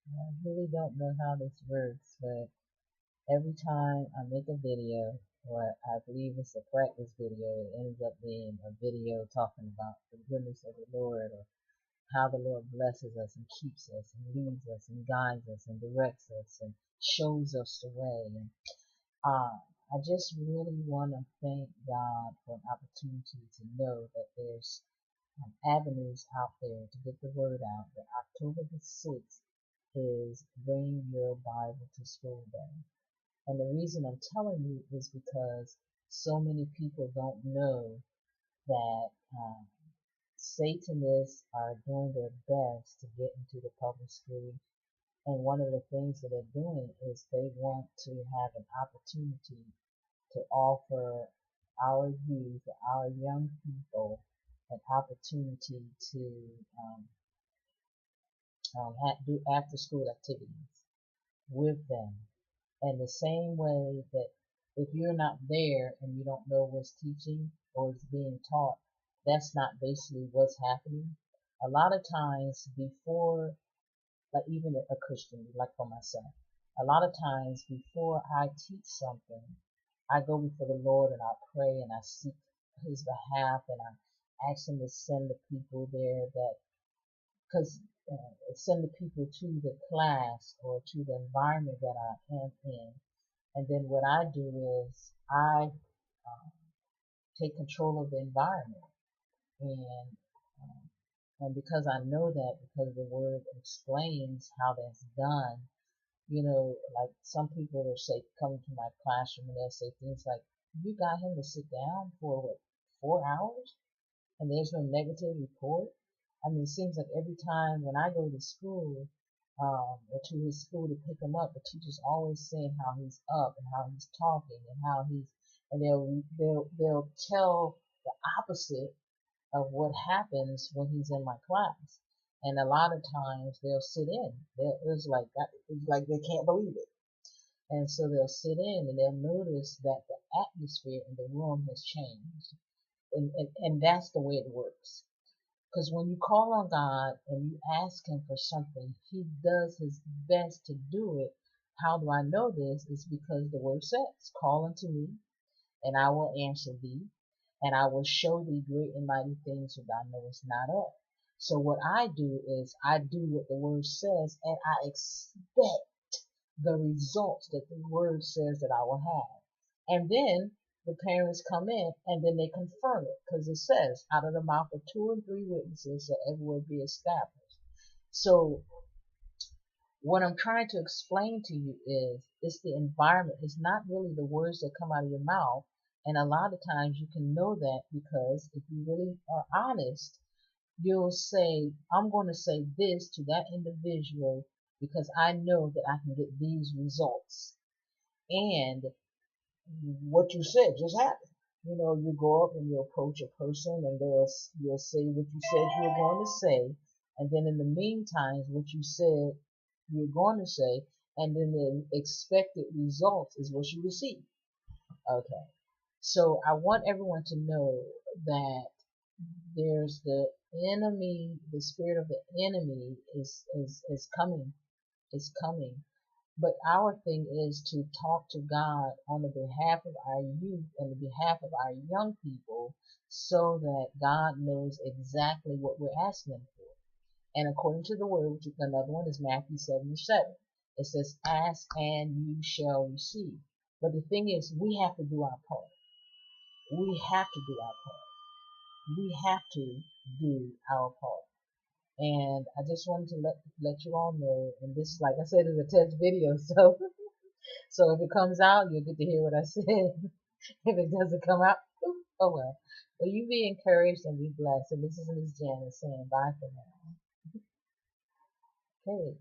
I really don't know how this works, but every time I make a video, or I believe it's a practice video, it ends up being a video talking about the goodness of the Lord, or how the Lord blesses us and keeps us and leads us and guides us and directs us and shows us the way. And I just really want to thank God for an opportunity to know that there's avenues out there to get the word out. That October the 6th is Bring Your Bible to School Day. And the reason I'm telling you is because so many people don't know that Satanists are doing their best to get into the public school. And one of the things that they're doing is they want to have an opportunity to offer our youth, our young people, an opportunity to do after school activities with them. And the same way that if you're not there and you don't know what's teaching or is being taught, that's not basically what's happening. A lot of times before, like even a Christian, like for myself, a lot of times before I teach something, I go before the Lord and I pray and I seek His behalf and I ask Him to send the people there that, because send the people to the class or to the environment that I am in. And then what I do is I take control of the environment. And because I know that, because the word explains how that's done, like some people will say, come to my classroom and they'll say things like, you got him to sit down for what, 4 hours? And there's no negative report? I mean, it seems like every time when I go to school, or to his school to pick him up, the teacher's always saying how he's up and how he's talking and how he's, and they'll tell the opposite of what happens when he's in my class. And a lot of times they'll sit in. It's like they can't believe it. And so they'll sit in and they'll notice that the atmosphere in the room has changed. And that's the way it works. Because when you call on God and you ask Him for something, He does His best to do it. How do I know this? It's because the Word says, call unto me, and I will answer thee, and I will show thee great and mighty things that thou knowest not of. So what I do is I do what the Word says, and I expect the results that the Word says that I will have. And then the parents come in and then they confirm it, because it says, out of the mouth of 2 and 3 witnesses shall every word be established. So what I'm trying to explain to you is it's the environment. It's not really the words that come out of your mouth. And a lot of times you can know that because if you really are honest, you'll say, I'm going to say this to that individual because I know that I can get these results. And what you said just happened. You go up and you approach a person and you'll say what you said you were going to say. And then in the meantime, what you said you're going to say, and then the expected result is what you receive. Okay. So I want everyone to know that there's the enemy, the spirit of the enemy is coming, is coming. But our thing is to talk to God on the behalf of our youth and the behalf of our young people so that God knows exactly what we're asking Him for. And according to the word, which another one is Matthew 7:7, it says, ask and you shall receive. But the thing is, we have to do our part. We have to do our part. We have to do our part. And I just wanted to let you all know, and this, like I said, is a test video, so if it comes out, you'll get to hear what I said. If it doesn't come out, oh well. Well, you be encouraged and be blessed. And this is Ms. Janice saying bye for now. Okay.